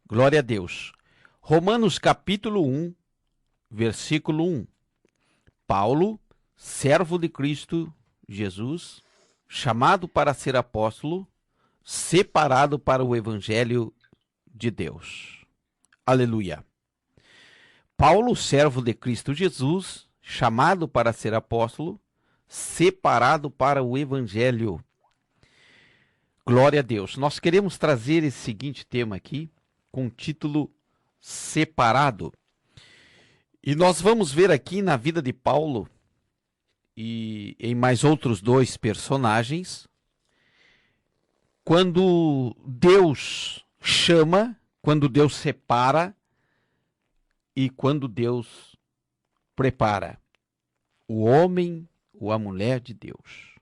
Glória a Deus. Romanos capítulo 1, versículo 1. Paulo, servo de Cristo Jesus, chamado para ser apóstolo, separado para o evangelho de Deus. Aleluia. Paulo, servo de Cristo Jesus, chamado para ser apóstolo, separado para o evangelho. Glória a Deus. Nós queremos trazer esse seguinte tema aqui, com o título Separado. E nós vamos ver aqui na vida de Paulo e em mais outros dois personagens, quando Deus chama, quando Deus separa e quando Deus prepara o homem ou a mulher de Deus.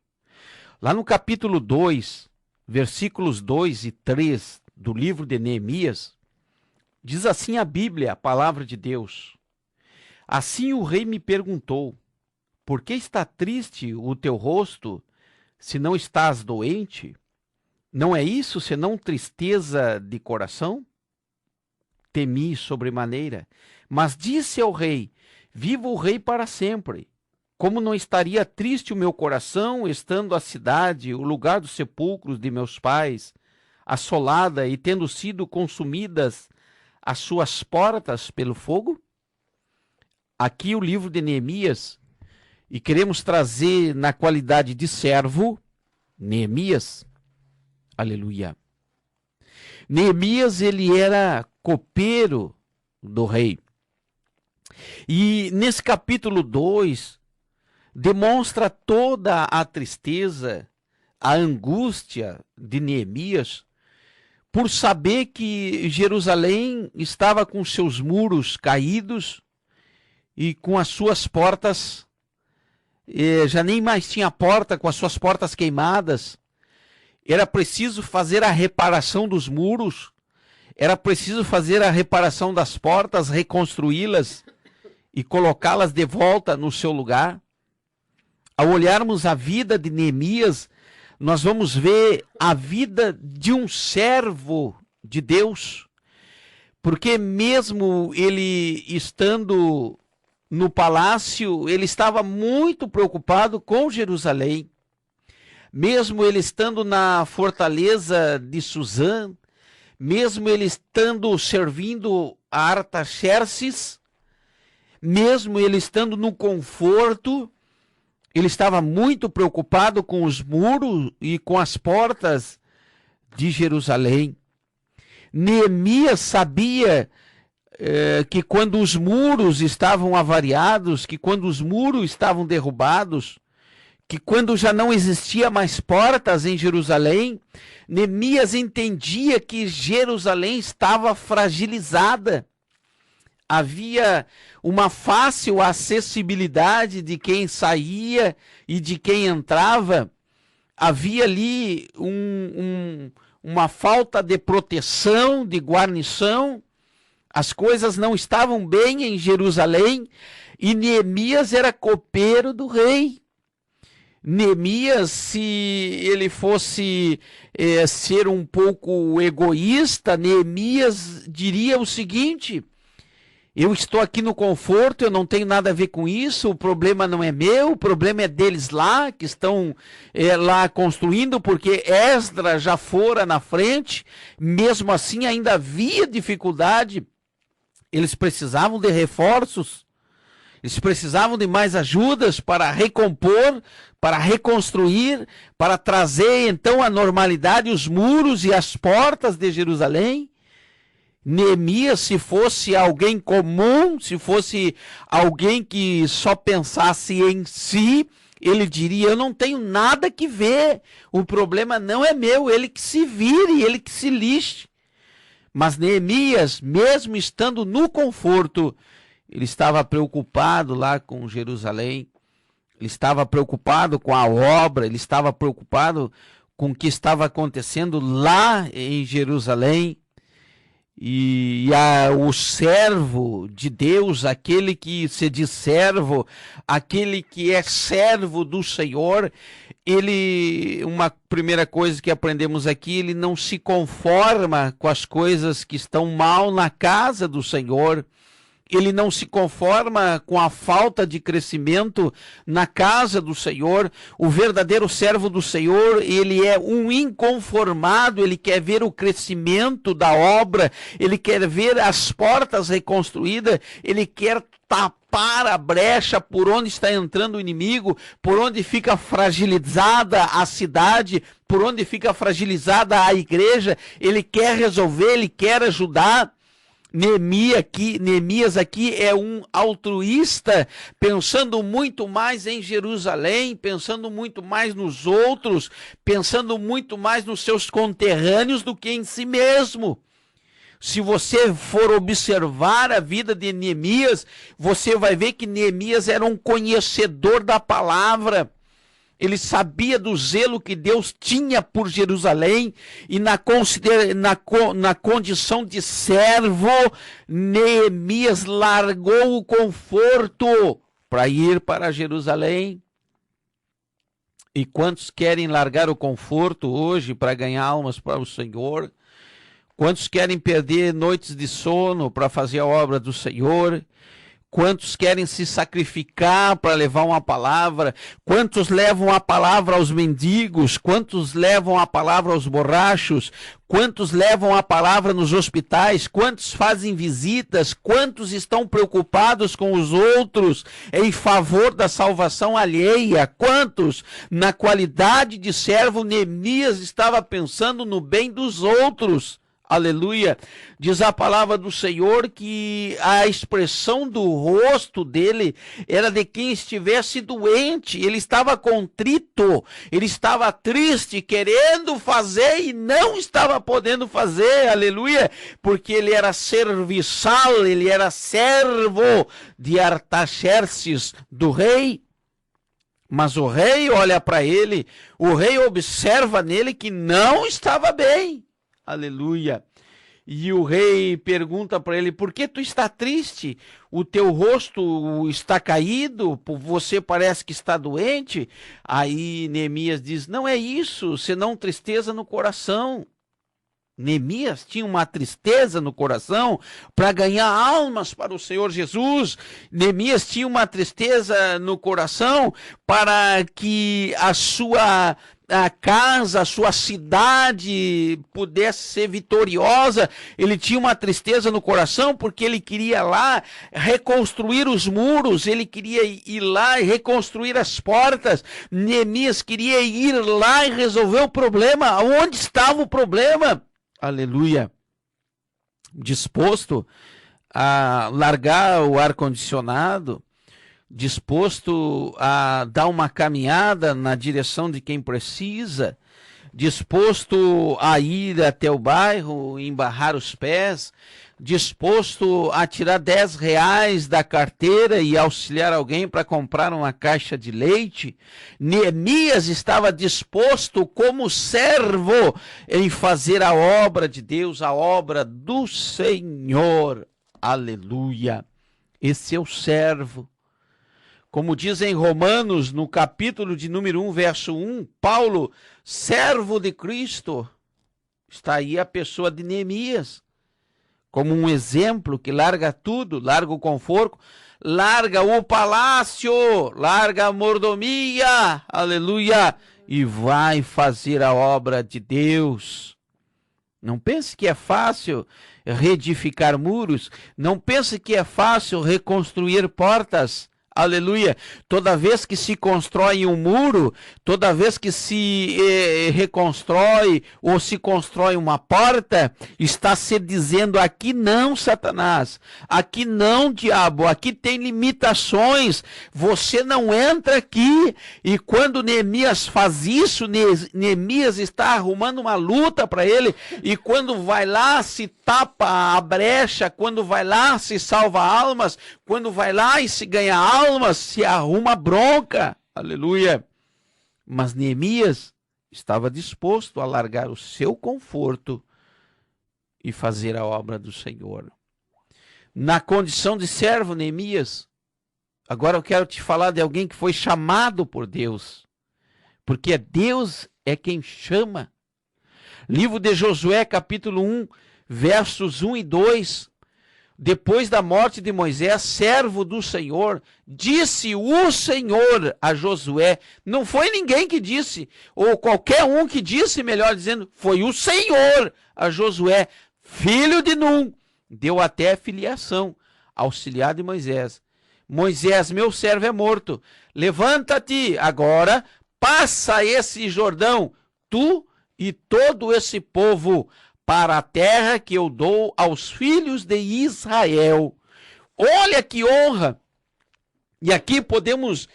Lá no capítulo 2, versículos 2 e 3 do livro de Neemias, diz assim a Bíblia, a palavra de Deus: Assim o rei me perguntou: por que está triste o teu rosto, se não estás doente? Não é isso senão tristeza de coração? Temi sobremaneira, mas disse ao rei: viva o rei para sempre. Como não estaria triste o meu coração, estando a cidade, o lugar dos sepulcros de meus pais, assolada e tendo sido consumidas as suas portas pelo fogo? Aqui o livro de Neemias, e queremos trazer na qualidade de servo, Neemias, aleluia. Neemias, ele era copeiro do rei. E nesse capítulo 2, demonstra toda a tristeza, a angústia de Neemias, por saber que Jerusalém estava com seus muros caídos e com as suas portas, já nem mais tinha porta, com as suas portas queimadas. Era preciso fazer a reparação dos muros, era preciso fazer a reparação das portas, reconstruí-las e colocá-las de volta no seu lugar. Ao olharmos a vida de Neemias, nós vamos ver a vida de um servo de Deus, porque mesmo ele estando no palácio, ele estava muito preocupado com Jerusalém. Mesmo ele estando na fortaleza de Suzã, mesmo ele estando servindo a Artaxerxes, mesmo ele estando no conforto, ele estava muito preocupado com os muros e com as portas de Jerusalém. Neemias sabia que quando os muros estavam avariados, que quando os muros estavam derrubados, que quando já não existia mais portas em Jerusalém, Neemias entendia que Jerusalém estava fragilizada. Havia uma fácil acessibilidade de quem saía e de quem entrava. Havia ali uma falta de proteção, de guarnição. As coisas não estavam bem em Jerusalém e Neemias era copeiro do rei. Neemias, se ele fosse ser um pouco egoísta, Neemias diria o seguinte: eu estou aqui no conforto, eu não tenho nada a ver com isso, o problema não é meu, o problema é deles lá, que estão lá construindo, porque Esdras já fora na frente, mesmo assim ainda havia dificuldade, eles precisavam de reforços, eles precisavam de mais ajudas para recompor, para reconstruir, para trazer então a normalidade, os muros e as portas de Jerusalém. Neemias, se fosse alguém comum, se fosse alguém que só pensasse em si, ele diria: eu não tenho nada que ver, o problema não é meu, ele que se vire, ele que se lixe. Mas Neemias, mesmo estando no conforto, ele estava preocupado lá com Jerusalém, ele estava preocupado com a obra, ele estava preocupado com o que estava acontecendo lá em Jerusalém. E o servo de Deus, aquele que se diz servo, aquele que é servo do Senhor, uma primeira coisa que aprendemos aqui, ele não se conforma com as coisas que estão mal na casa do Senhor. Ele não se conforma com a falta de crescimento na casa do Senhor. O verdadeiro servo do Senhor, ele é um inconformado, ele quer ver o crescimento da obra, ele quer ver as portas reconstruídas, ele quer tapar a brecha por onde está entrando o inimigo, por onde fica fragilizada a cidade, por onde fica fragilizada a igreja. Ele quer resolver, ele quer ajudar. Neemias aqui é um altruísta, pensando muito mais em Jerusalém, pensando muito mais nos outros, pensando muito mais nos seus conterrâneos do que em si mesmo. Se você for observar a vida de Neemias, você vai ver que Neemias era um conhecedor da palavra. Ele sabia do zelo que Deus tinha por Jerusalém, e na condição de servo, Neemias largou o conforto para ir para Jerusalém. E quantos querem largar o conforto hoje para ganhar almas para o Senhor? Quantos querem perder noites de sono para fazer a obra do Senhor? Quantos querem se sacrificar para levar uma palavra? Quantos levam a palavra aos mendigos? Quantos levam a palavra aos borrachos? Quantos levam a palavra nos hospitais? Quantos fazem visitas? Quantos estão preocupados com os outros em favor da salvação alheia? Quantos, na qualidade de servo, Neemias estava pensando no bem dos outros? Aleluia. Diz a palavra do Senhor que a expressão do rosto dele era de quem estivesse doente. Ele estava contrito, ele estava triste, querendo fazer e não estava podendo fazer. Aleluia. Porque ele era serviçal, ele era servo de Artaxerxes, do rei. Mas o rei olha para ele, o rei observa nele que não estava bem. Aleluia. E o rei pergunta para ele: por que tu está triste? O teu rosto está caído? Você parece que está doente? Aí Neemias diz: não é isso, senão tristeza no coração. Neemias tinha uma tristeza no coração para ganhar almas para o Senhor Jesus. Neemias tinha uma tristeza no coração para que a casa, a sua cidade pudesse ser vitoriosa. Ele tinha uma tristeza no coração porque ele queria lá reconstruir os muros, ele queria ir lá e reconstruir as portas. Neemias queria ir lá e resolver o problema. Onde estava o problema? Aleluia. Disposto a largar o ar-condicionado, disposto a dar uma caminhada na direção de quem precisa, disposto a ir até o bairro, embarrar os pés, disposto a tirar R$10 da carteira e auxiliar alguém para comprar uma caixa de leite. Neemias estava disposto como servo em fazer a obra de Deus, a obra do Senhor. Aleluia. Esse é o servo. Como diz em Romanos, no capítulo de número 1, verso 1, Paulo, servo de Cristo, está aí a pessoa de Neemias, como um exemplo que larga tudo, larga o conforto, larga o palácio, larga a mordomia, aleluia, e vai fazer a obra de Deus. Não pense que é fácil reedificar muros, não pense que é fácil reconstruir portas. Aleluia. Toda vez que se constrói um muro, toda vez que se reconstrói ou se constrói uma porta, está se dizendo: aqui não, Satanás, aqui não, diabo, aqui tem limitações, você não entra aqui. E quando Neemias faz isso, Neemias está arrumando uma luta para ele, e quando vai lá se tapa a brecha, quando vai lá se salva almas, quando vai lá e se ganha almas, se arruma bronca. Aleluia. Mas Neemias estava disposto a largar o seu conforto e fazer a obra do Senhor. Na condição de servo, Neemias, agora eu quero te falar de alguém que foi chamado por Deus porque Deus é quem chama. Livro de Josué, capítulo 1, versos 1 e 2. Depois da morte de Moisés, servo do Senhor, disse o Senhor a Josué. Não foi ninguém que disse, ou qualquer um que disse, melhor dizendo, foi o Senhor a Josué, filho de Num. Deu até filiação, auxiliar de Moisés. Moisés, meu servo é morto. Levanta-te agora, passa esse Jordão, tu e todo esse povo, para a terra que eu dou aos filhos de Israel. Olha que honra! E aqui podemos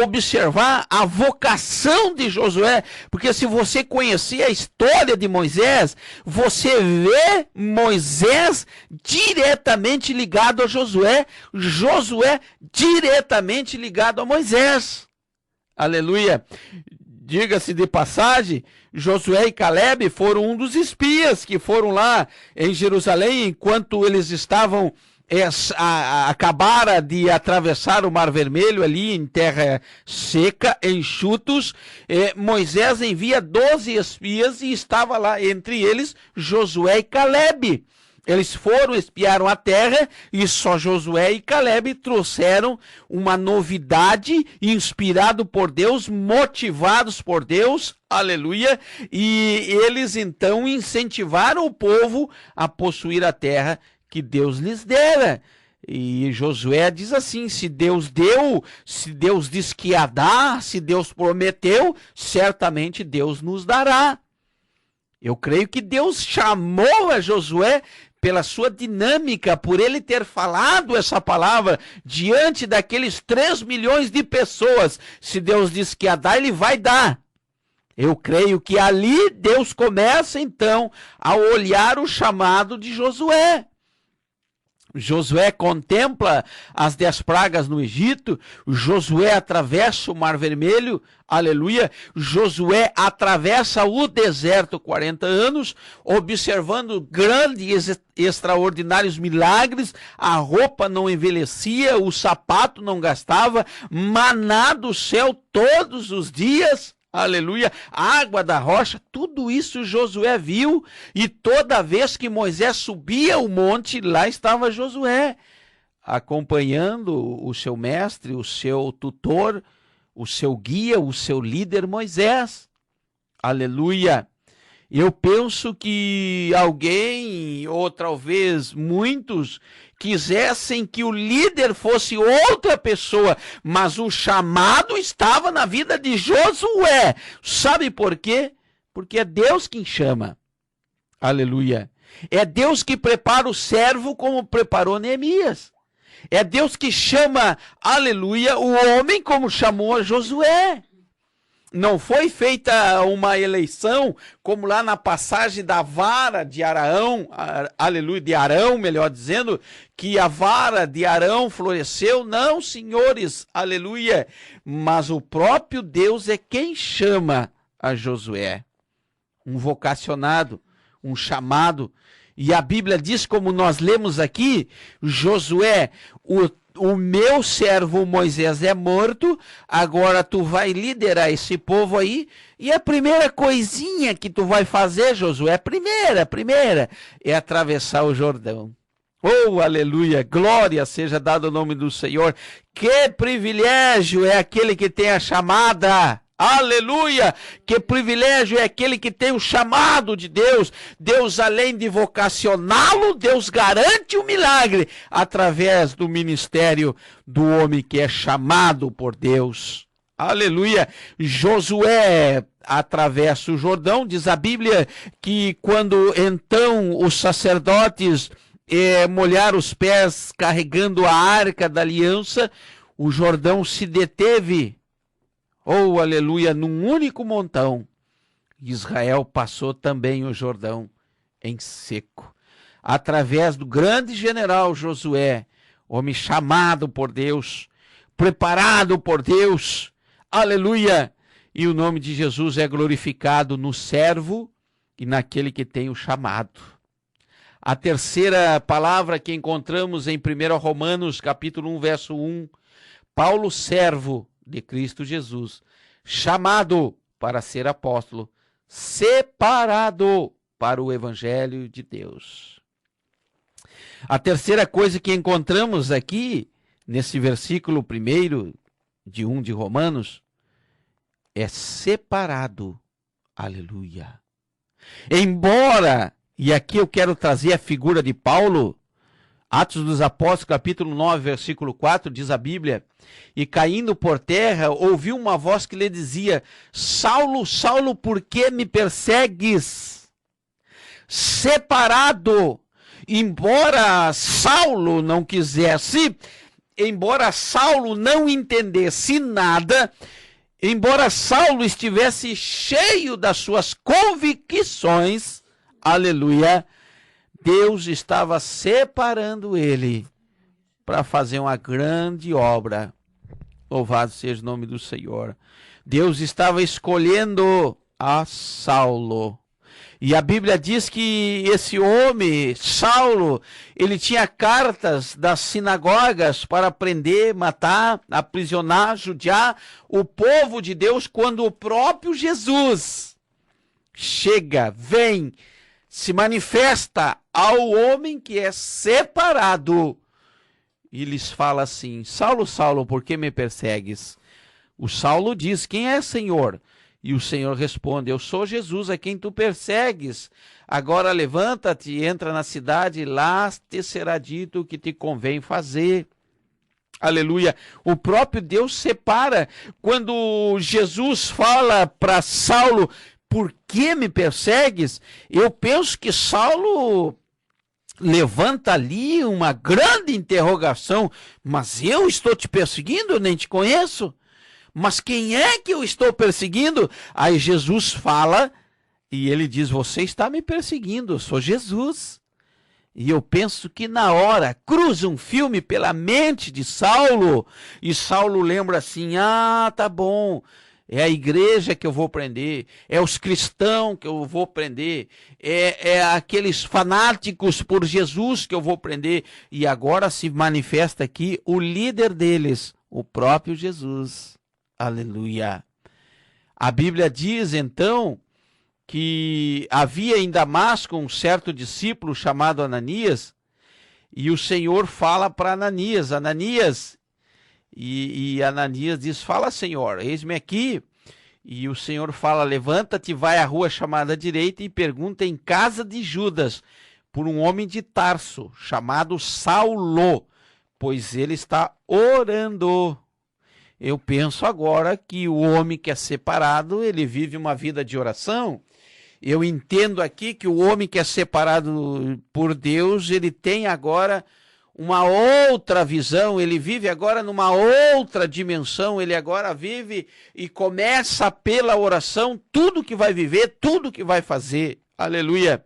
observar a vocação de Josué, porque se você conhecer a história de Moisés, você vê Moisés diretamente ligado a Josué, Josué diretamente ligado a Moisés. Aleluia! Diga-se de passagem, Josué e Caleb foram um dos espias que foram lá em Jerusalém enquanto eles estavam acabaram de atravessar o Mar Vermelho ali em terra seca, enxutos. Moisés envia 12 espias e estava lá entre eles Josué e Caleb. Eles foram, espiaram a terra e só Josué e Caleb trouxeram uma novidade, inspirado por Deus, motivados por Deus, aleluia, e eles então incentivaram o povo a possuir a terra que Deus lhes dera. E Josué diz assim, se Deus deu, se Deus disse que ia dar, se Deus prometeu, certamente Deus nos dará. Eu creio que Deus chamou a Josué pela sua dinâmica, por ele ter falado essa palavra diante daqueles 3 milhões de pessoas. Se Deus disse que ia dar, ele vai dar. Eu creio que ali Deus começa então a olhar o chamado de Josué. Josué contempla as 10 pragas no Egito, Josué atravessa o Mar Vermelho, aleluia, Josué atravessa o deserto 40 anos, observando grandes e extraordinários milagres, a roupa não envelhecia, o sapato não gastava, maná do céu todos os dias, aleluia, água da rocha, tudo isso Josué viu, e toda vez que Moisés subia o monte, lá estava Josué, acompanhando o seu mestre, o seu tutor, o seu guia, o seu líder Moisés, aleluia. Eu penso que alguém, ou talvez muitos, quisessem que o líder fosse outra pessoa, mas o chamado estava na vida de Josué. Sabe por quê? Porque é Deus quem chama. Aleluia. É Deus que prepara o servo como preparou Neemias. É Deus que chama, aleluia, o homem como chamou a Josué. Não foi feita uma eleição, como lá na passagem da vara de Arão, aleluia, de Arão, melhor dizendo, que a vara de Arão floresceu. Não, senhores, aleluia, mas o próprio Deus é quem chama a Josué. Um vocacionado, um chamado. E a Bíblia diz, como nós lemos aqui, Josué, o meu servo Moisés é morto, agora tu vai liderar esse povo aí, e a primeira coisinha que tu vai fazer, Josué, a primeira, é atravessar o Jordão. Oh, aleluia, glória seja dada ao nome do Senhor. Que privilégio é aquele que tem a chamada. Aleluia! Que privilégio é aquele que tem o chamado de Deus. Deus, além de vocacioná-lo, Deus garante o milagre através do ministério do homem que é chamado por Deus. Aleluia! Josué atravessa o Jordão, diz a Bíblia que quando então os sacerdotes molharam os pés carregando a arca da aliança, o Jordão se deteve. Oh, aleluia, num único montão. Israel passou também o Jordão em seco. Através do grande general Josué, homem chamado por Deus, preparado por Deus. Aleluia! E o nome de Jesus é glorificado no servo e naquele que tem o chamado. A terceira palavra que encontramos em 1 Romanos, capítulo 1, verso 1. Paulo, servo de Cristo Jesus, chamado para ser apóstolo, separado para o evangelho de Deus. A terceira coisa que encontramos aqui, nesse versículo 1 de 1 de Romanos, é separado. Aleluia. Embora, e aqui eu quero trazer a figura de Paulo, Atos dos Apóstolos, capítulo 9, versículo 4, diz a Bíblia: e caindo por terra, ouviu uma voz que lhe dizia: Saulo, Saulo, por que me persegues? Separado, embora Saulo não quisesse, embora Saulo não entendesse nada, embora Saulo estivesse cheio das suas convicções, aleluia, Deus estava separando ele para fazer uma grande obra. Louvado seja o nome do Senhor. Deus estava escolhendo a Saulo. E a Bíblia diz que esse homem, Saulo, ele tinha cartas das sinagogas para prender, matar, aprisionar, judiar o povo de Deus, quando o próprio Jesus chega, vem, se manifesta ao homem que é separado e lhes fala assim: Saulo, Saulo, por que me persegues? O Saulo diz: quem é, Senhor? E o Senhor responde: eu sou Jesus, a quem tu persegues. Agora levanta-te, entra na cidade, e lá te será dito o que te convém fazer. Aleluia. O próprio Deus separa. Quando Jesus fala para Saulo: por que me persegues? Eu penso que Saulo levanta ali uma grande interrogação. Mas eu estou te perseguindo? Eu nem te conheço. Mas quem é que eu estou perseguindo? Aí Jesus fala e ele diz: você está me perseguindo, eu sou Jesus. E eu penso que na hora cruza um filme pela mente de Saulo, e Saulo lembra assim: ah, tá bom, é a igreja que eu vou prender, é os cristãos que eu vou prender, é aqueles fanáticos por Jesus que eu vou prender. E agora se manifesta aqui o líder deles, o próprio Jesus. Aleluia. A Bíblia diz então que havia em Damasco um certo discípulo chamado Ananias, e o Senhor fala para Ananias: Ananias, e Ananias diz: fala, Senhor, eis-me aqui. E o Senhor fala: levanta-te, vai à rua chamada direita e pergunta em casa de Judas por um homem de Tarso chamado Saulo, pois ele está orando. Eu penso agora que o homem que é separado, ele vive uma vida de oração. Eu entendo aqui que o homem que é separado por Deus, ele tem agora uma outra visão, ele vive agora numa outra dimensão, ele agora vive e começa pela oração tudo que vai viver, tudo que vai fazer. Aleluia.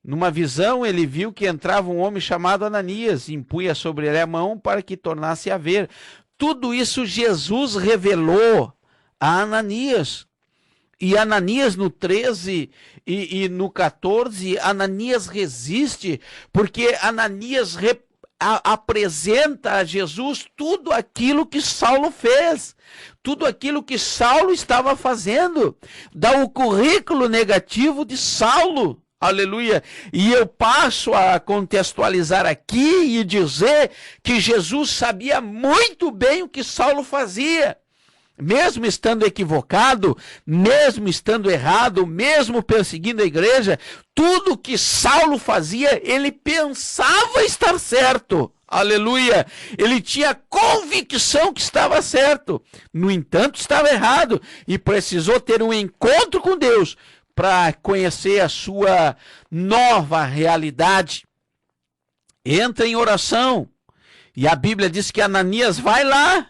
Numa visão, ele viu que entrava um homem chamado Ananias, impunha sobre ele a mão para que tornasse a ver. Tudo isso Jesus revelou a Ananias. E Ananias no 13 e no 14, Ananias resiste, porque Ananias apresenta a Jesus tudo aquilo que Saulo fez, tudo aquilo que Saulo estava fazendo, dá o currículo negativo de Saulo. Aleluia. E eu passo a contextualizar aqui e dizer que Jesus sabia muito bem o que Saulo fazia. Mesmo estando equivocado, mesmo estando errado, mesmo perseguindo a igreja, tudo que Saulo fazia, ele pensava estar certo. Aleluia. Ele tinha convicção que estava certo. No entanto, estava errado e precisou ter um encontro com Deus para conhecer a sua nova realidade. Entra em oração. E a Bíblia diz que Ananias vai lá.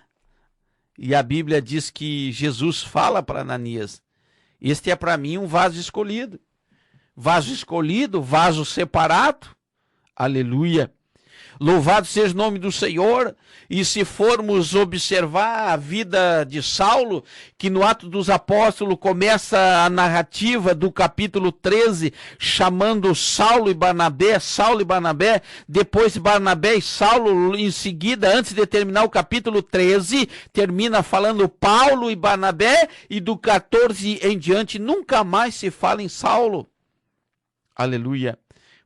E a Bíblia diz que Jesus fala para Ananias: este é para mim um vaso escolhido. Vaso escolhido, vaso separado. Aleluia. Louvado seja o nome do Senhor. E se formos observar a vida de Saulo, que no Atos dos Apóstolos começa a narrativa do capítulo 13, chamando Saulo e Barnabé, depois Barnabé e Saulo em seguida, antes de terminar o capítulo 13, termina falando Paulo e Barnabé, e do 14 em diante nunca mais se fala em Saulo. Aleluia.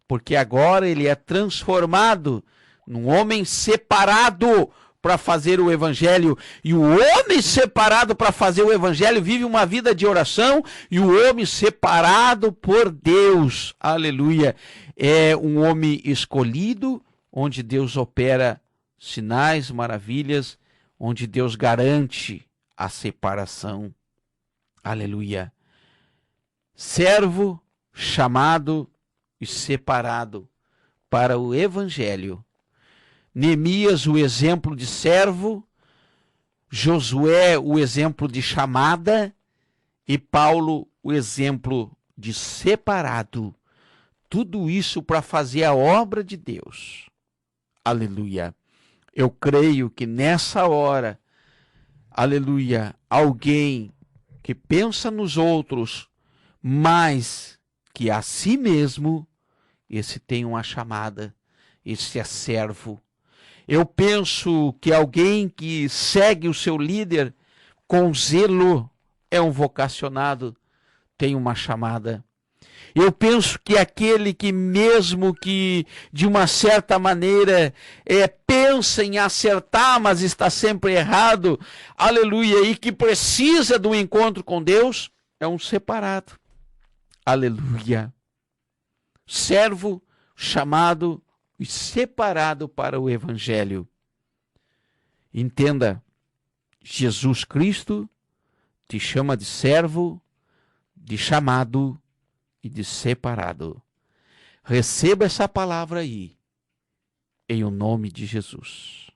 Porque agora ele é transformado num homem separado para fazer o evangelho. E o homem separado para fazer o evangelho vive uma vida de oração. E o homem separado por Deus, aleluia, é um homem escolhido, onde Deus opera sinais, maravilhas, onde Deus garante a separação. Aleluia. Servo, chamado e separado para o evangelho. Neemias, o exemplo de servo, Josué, o exemplo de chamada, e Paulo, o exemplo de separado. Tudo isso para fazer a obra de Deus. Aleluia. Eu creio que nessa hora, aleluia, alguém que pensa nos outros mais que a si mesmo, esse tem uma chamada, esse é servo. Eu penso que alguém que segue o seu líder com zelo é um vocacionado, tem uma chamada. Eu penso que aquele que mesmo que de uma certa maneira pensa em acertar, mas está sempre errado, aleluia, e que precisa do encontro com Deus, é um separado. Aleluia. Servo, chamado e separado para o evangelho. Entenda, Jesus Cristo te chama de servo, de chamado e de separado. Receba essa palavra aí, em o nome de Jesus.